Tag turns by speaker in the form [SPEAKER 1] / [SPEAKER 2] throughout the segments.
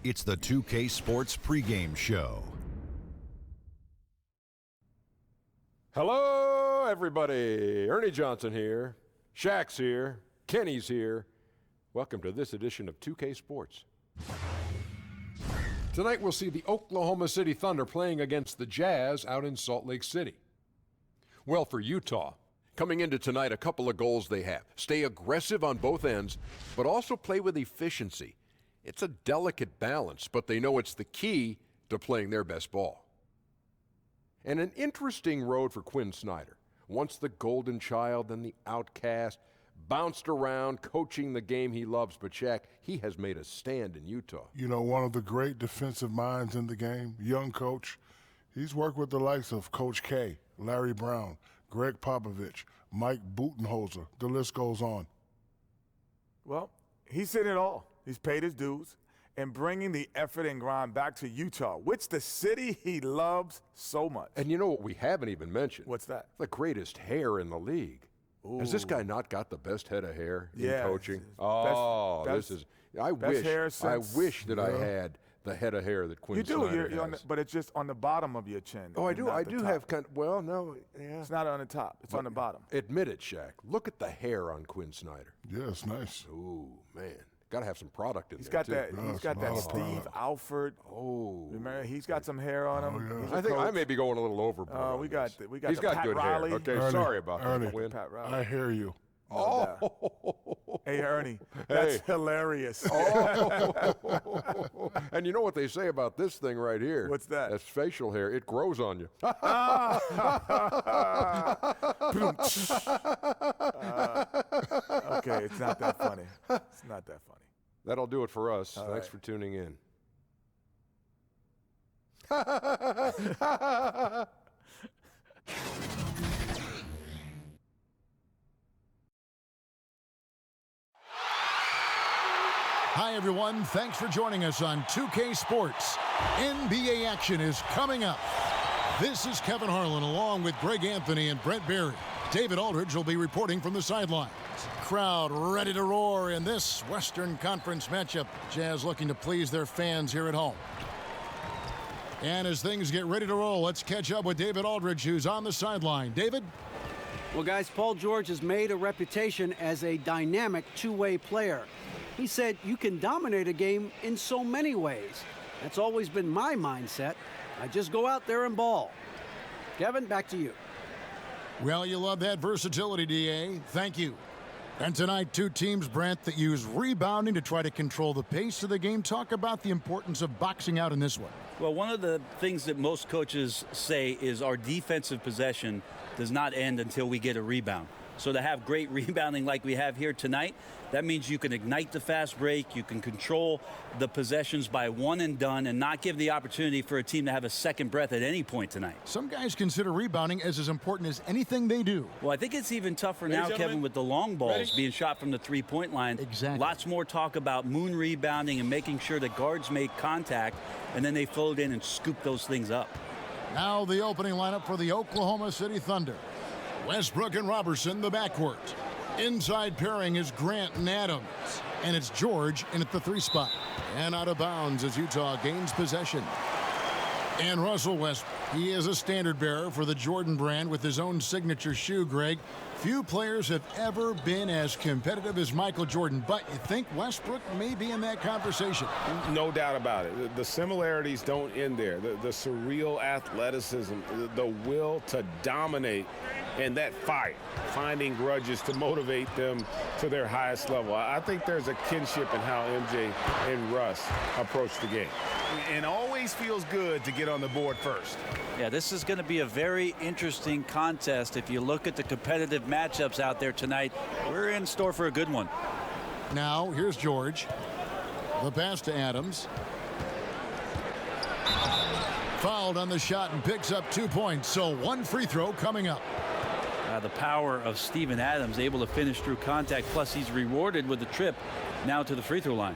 [SPEAKER 1] It's the 2K Sports pregame show.
[SPEAKER 2] Hello, everybody. Ernie Johnson here. Shaq's here. Kenny's here. Welcome to this edition of 2K Sports. Tonight we'll see the Oklahoma City Thunder playing against the Jazz out in Salt Lake City. Well, for Utah, coming into tonight, a couple of goals they have. Stay aggressive on both ends, but also play with efficiency. It's a delicate balance, but they know it's the key to playing their best ball. And an interesting road for Quinn Snyder. Once the golden child, then the outcast, bounced around, coaching the game he loves. But Shaq, he has made a stand in Utah.
[SPEAKER 3] You know, one of the great defensive minds in the game, young coach. He's worked with the likes of Coach K, Larry Brown, Greg Popovich, Mike Budenholzer. The list goes on.
[SPEAKER 4] Well, he's seen it all. He's paid his dues and bringing the effort and grind back to Utah, which the city he loves so much.
[SPEAKER 2] And you know what we haven't even mentioned?
[SPEAKER 4] What's that?
[SPEAKER 2] The greatest hair in the league. Ooh. Has this guy not got the best head of hair in coaching? I wish that I had the head of hair that Quinn Snyder has.
[SPEAKER 4] But it's just on the bottom of your chin.
[SPEAKER 2] Oh, I do have no. Yeah.
[SPEAKER 4] It's not on the top. It's on the bottom.
[SPEAKER 2] Admit it, Shaq. Look at the hair on Quinn Snyder.
[SPEAKER 3] Yeah, it's nice.
[SPEAKER 2] Ooh, man. Got to have some product in
[SPEAKER 4] He's
[SPEAKER 2] there,
[SPEAKER 4] got that. He's got that Steve Alford.
[SPEAKER 2] Oh,
[SPEAKER 4] remember, he's got some hair on him.
[SPEAKER 3] Yeah.
[SPEAKER 2] I think I may be going a little overboard.
[SPEAKER 4] We got.
[SPEAKER 2] He's got
[SPEAKER 4] Pat
[SPEAKER 2] good
[SPEAKER 4] Riley.
[SPEAKER 2] hair. Okay,
[SPEAKER 3] Ernie,
[SPEAKER 2] sorry about that, Quinn.
[SPEAKER 4] Pat Riley.
[SPEAKER 3] I hear you.
[SPEAKER 4] Hey, Ernie, that's hilarious.
[SPEAKER 2] And you know what they say about this thing right here?
[SPEAKER 4] What's that?
[SPEAKER 2] That's facial hair. It grows on you.
[SPEAKER 4] Okay, it's not that funny. It's not that funny.
[SPEAKER 2] That'll do it for us.
[SPEAKER 4] All
[SPEAKER 2] Thanks
[SPEAKER 4] right.
[SPEAKER 2] for tuning in.
[SPEAKER 5] Hi, everyone. Thanks for joining us on 2K Sports. NBA action is coming up. This is Kevin Harlan along with Greg Anthony and Brett Berry. David Aldridge will be reporting from the sidelines. Crowd ready to roar in this Western Conference matchup. Jazz looking to please their fans here at home. And as things get ready to roll, let's catch up with David Aldridge, who's on the sideline. David?
[SPEAKER 6] Well, guys, Paul George has made a reputation as a dynamic two-way player. He said you can dominate a game in so many ways. That's always been my mindset. I just go out there and ball. Kevin, back to you.
[SPEAKER 5] Well, you love that versatility, DA. Thank you. And tonight, two teams, Brent, that use rebounding to try to control the pace of the game. Talk about the importance of boxing out in this one.
[SPEAKER 7] Well, one of the things that most coaches say is our defensive possession does not end until we get a rebound. So to have great rebounding like we have here tonight, that means you can ignite the fast break, you can control the possessions by one and done and not give the opportunity for a team to have a second breath at any point tonight.
[SPEAKER 5] Some guys consider rebounding as important as anything they do.
[SPEAKER 7] Well, I think it's even tougher now, Kevin, with the long balls being shot from the three-point line.
[SPEAKER 5] Exactly.
[SPEAKER 7] Lots more talk about moon rebounding and making sure that guards make contact, and then they float in and scoop those things up.
[SPEAKER 5] Now the opening lineup for the Oklahoma City Thunder. Westbrook and Robertson, the backcourt. Inside pairing is Grant and Adams. And it's George in at the 3 spot. And out of bounds as Utah gains possession. And Russell Westbrook. He is a standard bearer for the Jordan brand with his own signature shoe, Greg. Few players have ever been as competitive as Michael Jordan, but you think Westbrook may be in that conversation.
[SPEAKER 8] No doubt about it. The similarities don't end there. The surreal athleticism, the will to dominate, and that fight, finding grudges to motivate them to their highest level. I think there's a kinship in how MJ and Russ approach the game.
[SPEAKER 9] And always feels good to get on the board first.
[SPEAKER 7] Yeah, this is going to be a very interesting contest. If you look at the competitive matchups out there tonight, we're in store for a good one.
[SPEAKER 5] Now, here's George. The pass to Adams. Fouled on the shot and picks up 2 points, so one free throw coming up.
[SPEAKER 7] The power of Steven Adams, able to finish through contact, plus he's rewarded with the trip now to the free throw line.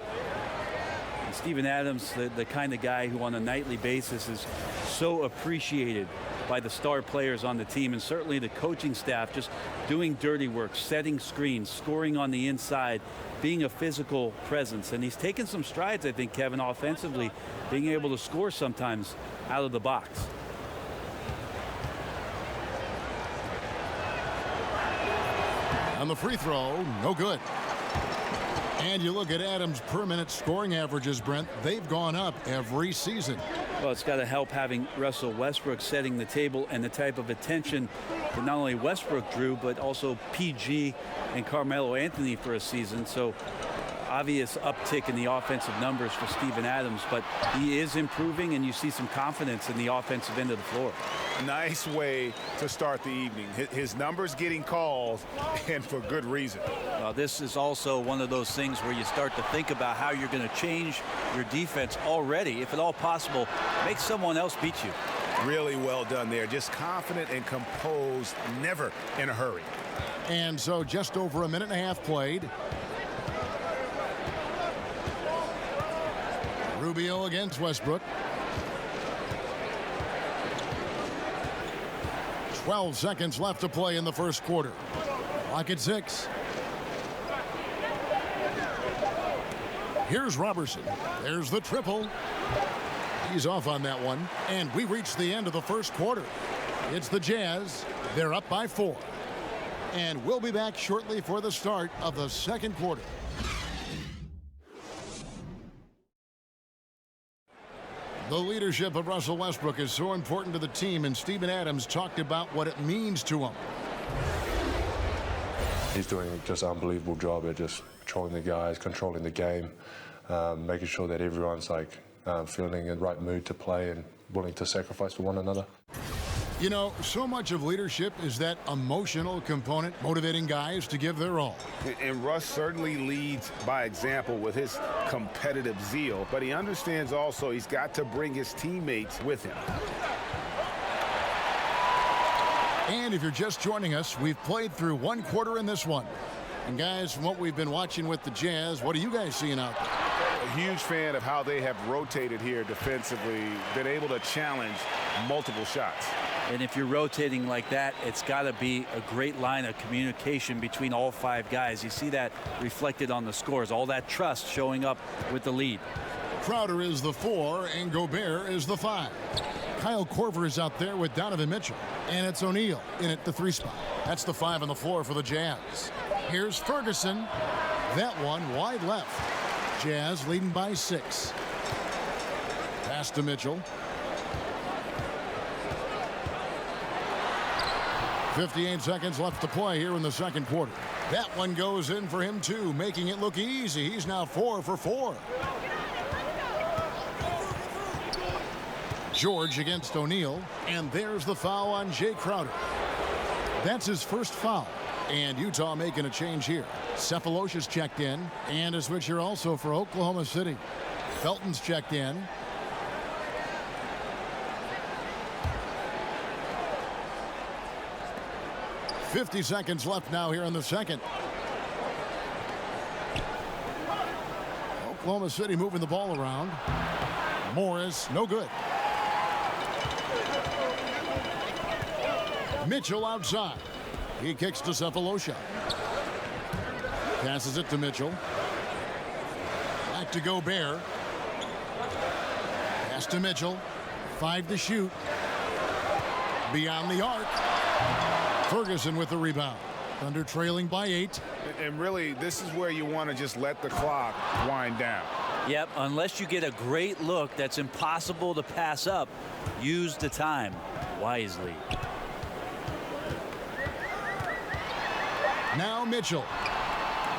[SPEAKER 7] And Steven Adams, the kind of guy who on a nightly basis is so appreciated by the star players on the team, and certainly the coaching staff just doing dirty work, setting screens, scoring on the inside, being a physical presence. And he's taken some strides, I think, Kevin, offensively, being able to score sometimes out of the box.
[SPEAKER 5] On the free throw, no good. And you look at Adams' per-minute scoring averages, Brent, they've gone up every season.
[SPEAKER 7] Well, it's got to help having Russell Westbrook setting the table and the type of attention that not only Westbrook drew, but also PG and Carmelo Anthony for a season. So obvious uptick in the offensive numbers for Steven Adams, but he is improving, and you see some confidence in the offensive end of the floor.
[SPEAKER 9] Nice way to start the evening. His numbers getting calls, and for good reason.
[SPEAKER 7] This is also one of those things where you start to think about how you're going to change your defense already. If at all possible, make someone else beat you.
[SPEAKER 9] Really well done there. Just confident and composed, never in a hurry.
[SPEAKER 5] And so just over a minute and a half played. Rubio against Westbrook. 12 seconds left to play in the first quarter. Clock at 6. Here's Robertson. There's the triple. He's off on that one. And we reached the end of the first quarter. It's the Jazz. They're up by 4. And we'll be back shortly for the start of the second quarter. The leadership of Russell Westbrook is so important to the team, and Steven Adams talked about what it means to him.
[SPEAKER 10] He's doing just an unbelievable job at just controlling the guys, controlling the game, making sure that everyone's feeling in the right mood to play and willing to sacrifice for one another.
[SPEAKER 5] You know, so much of leadership is that emotional component, motivating guys to give their all.
[SPEAKER 8] And Russ certainly leads by example with his competitive zeal, but he understands also he's got to bring his teammates with him.
[SPEAKER 5] And if you're just joining us, we've played through one quarter in this one. And guys, from what we've been watching with the Jazz, what are you guys seeing out there?
[SPEAKER 8] A huge fan of how they have rotated here defensively, been able to challenge multiple shots.
[SPEAKER 7] And if you're rotating like that, it's got to be a great line of communication between all 5 guys. You see that reflected on the scores, all that trust showing up with the lead.
[SPEAKER 5] Crowder is the 4 and Gobert is the 5. Kyle Korver is out there with Donovan Mitchell, and it's O'Neal in at the 3 spot. That's the 5 on the floor for the Jazz. Here's Ferguson. That one wide left. Jazz leading by 6. Pass to Mitchell. 58 seconds left to play here in the second quarter. That one goes in for him too, making it look easy. He's now 4 for 4. George against O'Neal, and there's the foul on Jay Crowder. That's his first foul, and Utah making a change here. Cephalosha's checked in, and a switcher also for Oklahoma City. Felton's checked in. .50 seconds left now here in the second. Oklahoma City moving the ball around. Morris, no good. Mitchell outside. He kicks to Cephalosha. Passes it to Mitchell. Back to Gobert. Pass to Mitchell. 5 to shoot. Beyond the arc. Ferguson with the rebound. Thunder trailing by 8.
[SPEAKER 8] And really, this is where you want to just let the clock wind down.
[SPEAKER 7] Yep, unless you get a great look that's impossible to pass up, use the time wisely.
[SPEAKER 5] Now Mitchell.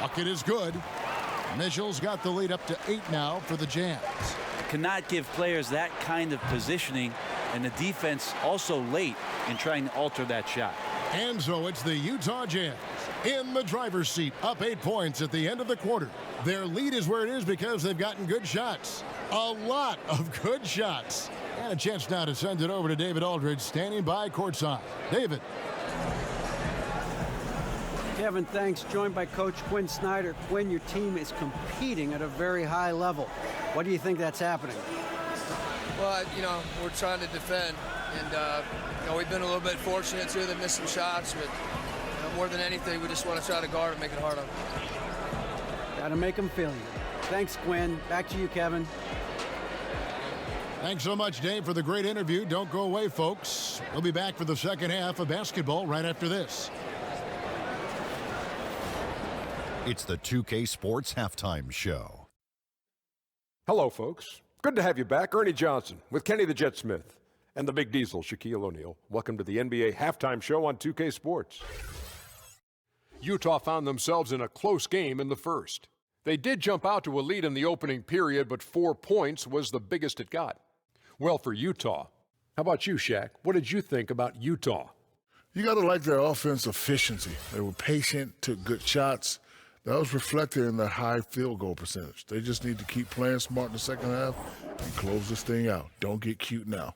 [SPEAKER 5] Bucket is good. Mitchell's got the lead up to 8 now for the Jazz.
[SPEAKER 7] Cannot give players that kind of positioning, and the defense also late in trying to alter that shot.
[SPEAKER 5] And so it's the Utah Jazz in the driver's seat, up 8 points at the end of the quarter. Their lead is where it is because they've gotten good shots. A lot of good shots. And a chance now to send it over to David Aldridge, standing by courtside. David.
[SPEAKER 6] Kevin, thanks. Joined by Coach Quinn Snyder. Quinn, your team is competing at a very high level. What do you think that's happening?
[SPEAKER 11] Well, we're trying to defend. And, we've been a little bit fortunate, too. They missed some shots, but more than anything, we just want to try to guard and make it hard on them.
[SPEAKER 6] Got to make them feel you. Thanks, Quinn. Back to you, Kevin.
[SPEAKER 5] Thanks so much, Dave, for the great interview. Don't go away, folks. We'll be back for the second half of basketball right after this.
[SPEAKER 1] It's the 2K Sports Halftime Show.
[SPEAKER 2] Hello, folks. Good to have you back. Ernie Johnson with Kenny the Jet Smith and the Big Diesel, Shaquille O'Neal. Welcome to the NBA Halftime Show on 2K Sports. Utah found themselves in a close game in the first. They did jump out to a lead in the opening period, but 4 points was the biggest it got. Well, for Utah. How about you, Shaq? What did you think about Utah?
[SPEAKER 3] You got to like their offense efficiency. They were patient, took good shots. That was reflected in their high field goal percentage. They just need to keep playing smart in the second half and close this thing out. Don't get cute now.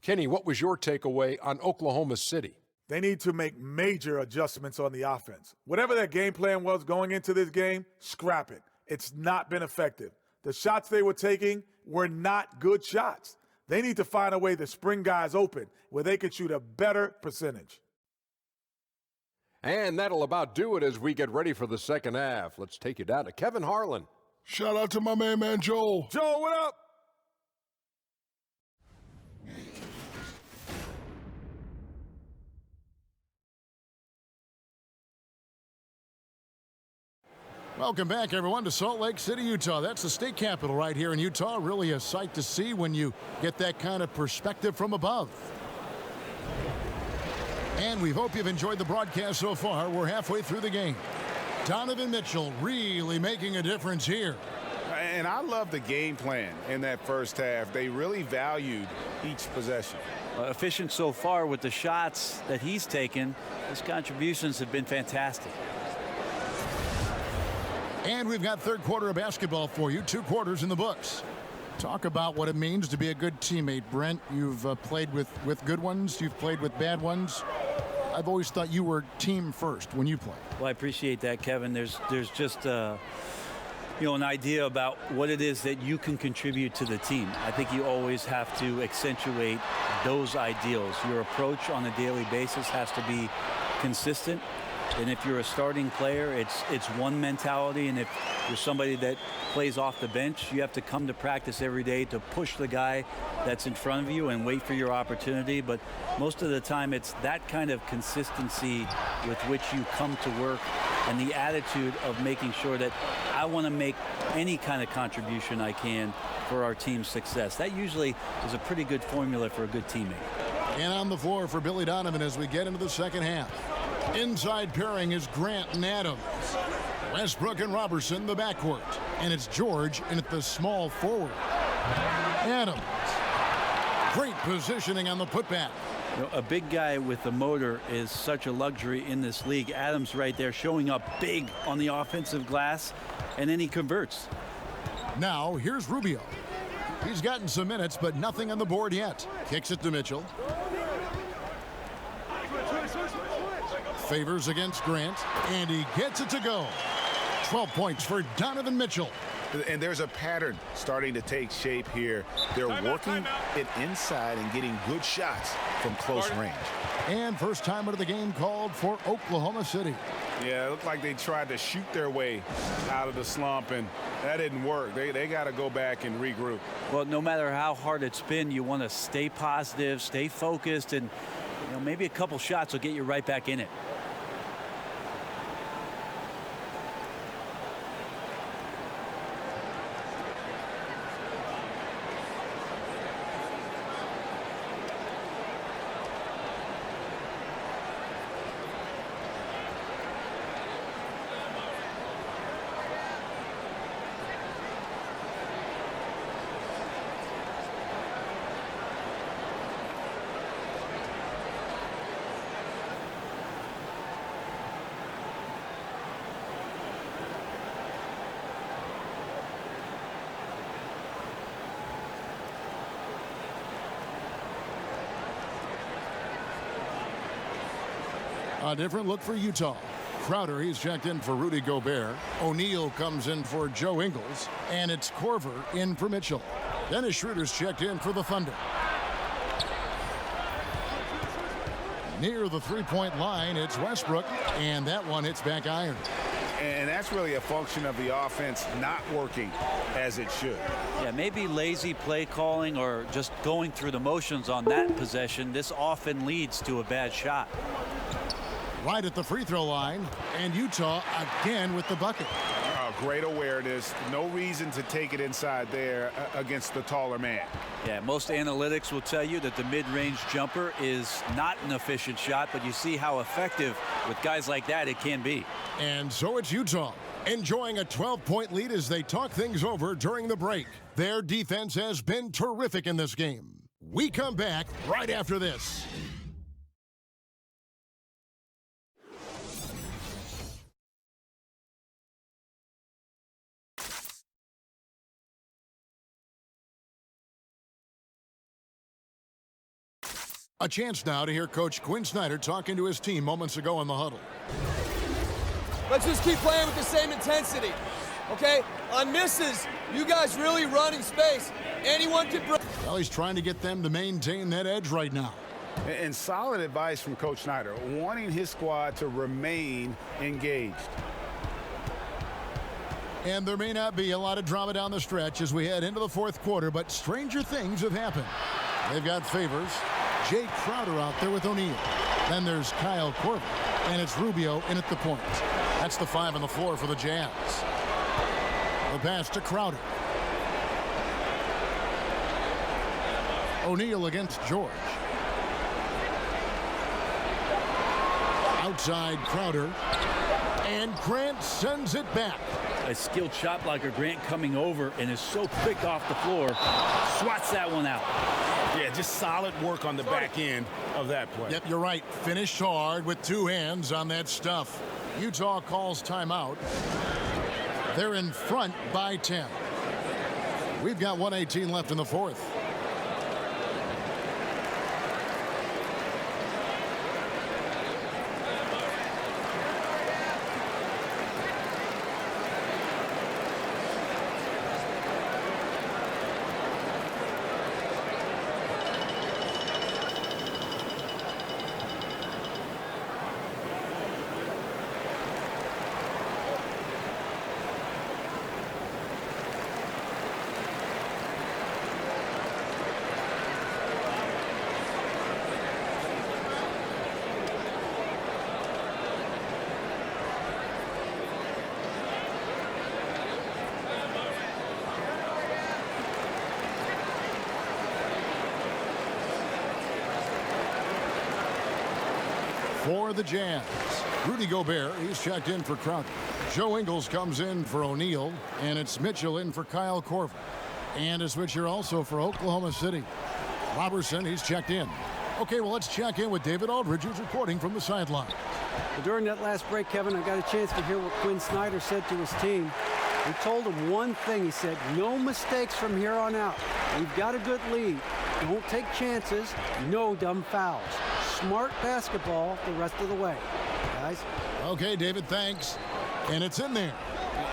[SPEAKER 2] Kenny, what was your takeaway on Oklahoma City?
[SPEAKER 4] They need to make major adjustments on the offense. Whatever their game plan was going into this game, scrap it. It's not been effective. The shots they were taking were not good shots. They need to find a way to spring guys open where they can shoot a better percentage.
[SPEAKER 2] And that'll about do it as we get ready for the second half. Let's take you down to Kevin Harlan.
[SPEAKER 3] Shout out to my main man, Joel.
[SPEAKER 4] Joel, what up?
[SPEAKER 5] Welcome back, everyone, to Salt Lake City, Utah. That's the state capital right here in Utah. Really a sight to see when you get that kind of perspective from above. And we hope you've enjoyed the broadcast so far. We're halfway through the game. Donovan Mitchell really making a difference here.
[SPEAKER 9] And I love the game plan in that first half. They really valued each possession.
[SPEAKER 7] Efficient so far with the shots that he's taken. His contributions have been fantastic.
[SPEAKER 5] And we've got third quarter of basketball for you. 2 quarters in the books. Talk about what it means to be a good teammate, Brent. You've played with good ones. You've played with bad ones. I've always thought you were team first when you play.
[SPEAKER 7] Well, I appreciate that, Kevin. There's just an idea about what it is that you can contribute to the team. I think you always have to accentuate those ideals. Your approach on a daily basis has to be consistent. And if you're a starting player, it's one mentality. And if you're somebody that plays off the bench, you have to come to practice every day to push the guy that's in front of you and wait for your opportunity. But most of the time, it's that kind of consistency with which you come to work and the attitude of making sure that I want to make any kind of contribution I can for our team's success. That usually is a pretty good formula for a good teammate.
[SPEAKER 5] And on the floor for Billy Donovan as we get into the second half. Inside pairing is Grant and Adams. Westbrook and Robertson, the backcourt. And it's George in at the small forward. Adams. Great positioning on the putback.
[SPEAKER 7] A big guy with a motor is such a luxury in this league. Adams right there showing up big on the offensive glass, and then he converts.
[SPEAKER 5] Now here's Rubio. He's gotten some minutes, but nothing on the board yet. Kicks it to Mitchell. Favors against Grant, and he gets it to go. 12 points for Donovan Mitchell.
[SPEAKER 9] And there's a pattern starting to take shape here. They're working it inside and getting good shots from close range.
[SPEAKER 5] And first time out of the game called for Oklahoma City.
[SPEAKER 9] Yeah, it looked like they tried to shoot their way out of the slump, and that didn't work. They got to go back and regroup.
[SPEAKER 7] Well, no matter how hard it's been, you want to stay positive, stay focused, and maybe a couple shots will get you right back in it.
[SPEAKER 5] A different look for Utah. Crowder, he's checked in for Rudy Gobert. O'Neal comes in for Joe Ingles. And it's Korver in for Mitchell. Dennis Schroeder's checked in for the Thunder. Near the three-point line, it's Westbrook, and that one hits back iron.
[SPEAKER 9] And that's really a function of the offense not working as it should.
[SPEAKER 7] Yeah, maybe lazy play calling or just going through the motions on that possession. This often leads to a bad shot.
[SPEAKER 5] Right at the free throw line, and Utah again with the bucket.
[SPEAKER 9] Great awareness. No reason to take it inside there against the taller man.
[SPEAKER 7] Yeah, most analytics will tell you that the mid-range jumper is not an efficient shot, but you see how effective with guys like that it can be.
[SPEAKER 5] And so it's Utah enjoying a 12-point lead as they talk things over during the break. Their defense has been terrific in this game. We come back right after this. A chance now to hear Coach Quinn Snyder talking to his team moments ago in the huddle.
[SPEAKER 12] Let's just keep playing with the same intensity, okay? On misses, you guys really run in space. Anyone can break.
[SPEAKER 5] Well, he's trying to get them to maintain that edge right now.
[SPEAKER 9] And solid advice from Coach Snyder, wanting his squad to remain engaged.
[SPEAKER 5] And there may not be a lot of drama down the stretch as we head into the fourth quarter, but stranger things have happened. They've got Favors. Jay Crowder out there with O'Neal. Then there's Kyle Korver, and it's Rubio in at the point. That's the 5 on the floor for the Jazz. The pass to Crowder. O'Neal against George. Outside Crowder. And Grant sends it back.
[SPEAKER 7] A skilled shot blocker, Grant, coming over and is so quick off the floor. Swats that one out.
[SPEAKER 9] Yeah, just solid work on the back end of that play.
[SPEAKER 5] Yep, you're right. Finished hard with 2 hands on that stuff. Utah calls timeout. They're in front by 10. We've got 1:18 left in the fourth. For the Jazz, Rudy Gobert, he's checked in for Crowder. Joe Ingles comes in for O'Neal, and it's Mitchell in for Kyle Korver. And a switcher also for Oklahoma City. Robertson, he's checked in. Okay, well, let's check in with David Aldridge, who's reporting from the sideline.
[SPEAKER 6] Well, during that last break, Kevin, I got a chance to hear what Quinn Snyder said to his team. He told them one thing. He said, no mistakes from here on out. We've got a good lead. Don't take chances. No dumb fouls. Smart basketball the rest of the way, guys.
[SPEAKER 5] Okay, David, thanks. And it's in there.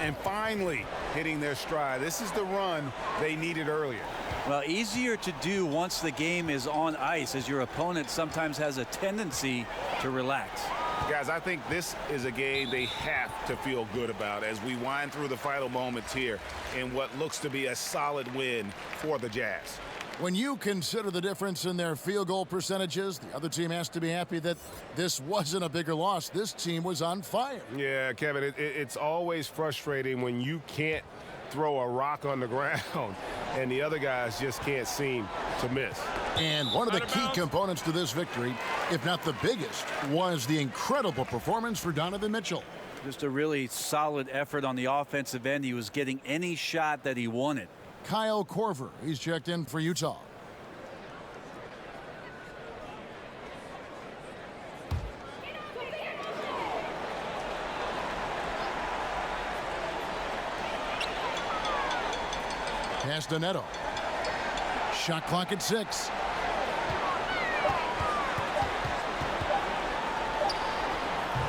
[SPEAKER 9] And finally hitting their stride. This is the run they needed earlier.
[SPEAKER 7] Well, easier to do once the game is on ice, as your opponent sometimes has a tendency to relax.
[SPEAKER 9] Guys, I think this is a game they have to feel good about as we wind through the final moments here in what looks to be a solid win for the Jazz.
[SPEAKER 5] When you consider the difference in their field goal percentages, the other team has to be happy that this wasn't a bigger loss. This team was on fire.
[SPEAKER 8] Yeah, Kevin, it's always frustrating when you can't throw a rock on the ground and the other guys just can't seem to miss.
[SPEAKER 5] And one of the key components to this victory, if not the biggest, was the incredible performance for Donovan Mitchell.
[SPEAKER 7] Just a really solid effort on the offensive end. He was getting any shot that he wanted.
[SPEAKER 5] Kyle Korver, he's checked in for Utah. Pass to Neto. Shot clock at 6.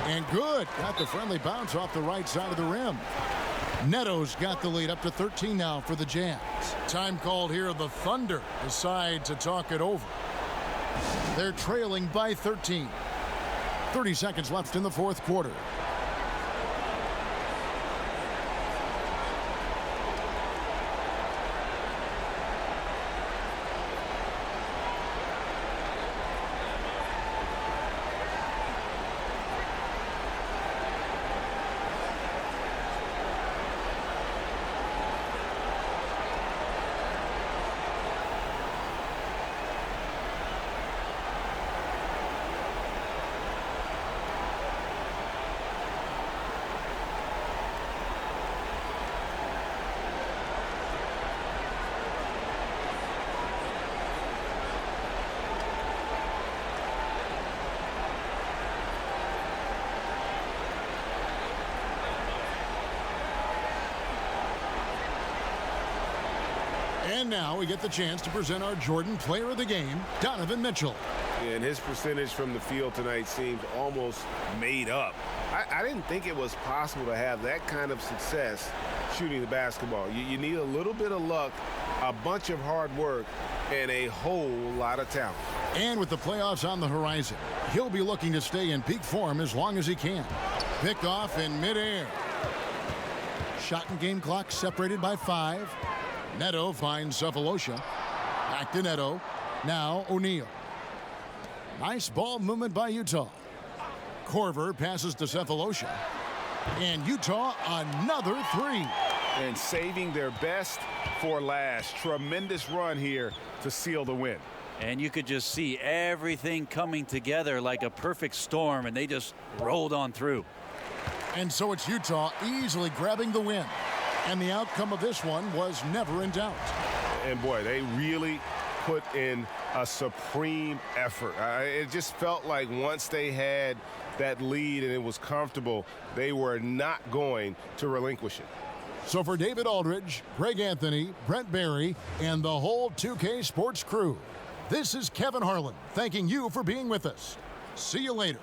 [SPEAKER 5] And good. Got the friendly bounce off the right side of the rim. Neto's got the lead up to 13 now for the Jazz. Time called here. The Thunder decide to talk it over. They're trailing by 13. 30 seconds left in the fourth quarter. And now we get the chance to present our Jordan Player of the Game, Donovan Mitchell.
[SPEAKER 8] And his percentage from the field tonight seemed almost made up. I didn't think it was possible to have that kind of success shooting the basketball. You need a little bit of luck, a bunch of hard work, and a whole lot of talent.
[SPEAKER 5] And with the playoffs on the horizon, he'll be looking to stay in peak form as long as he can. Picked off in midair. Shot and game clock separated by 5. Neto finds Cephalosha. Back to Neto. Now O'Neal. Nice ball movement by Utah. Corver passes to Cephalosha. And Utah another 3.
[SPEAKER 9] And saving their best for last. Tremendous run here to seal the win.
[SPEAKER 7] And you could just see everything coming together like a perfect storm, and they just rolled on through.
[SPEAKER 5] And so it's Utah easily grabbing the win. And the outcome of this one was never in doubt.
[SPEAKER 8] And boy, they really put in a supreme effort. It just felt like once they had that lead and it was comfortable, they were not going to relinquish it.
[SPEAKER 5] So for David Aldridge, Greg Anthony, Brent Barry, and the whole 2K Sports crew, this is Kevin Harlan thanking you for being with us. See you later.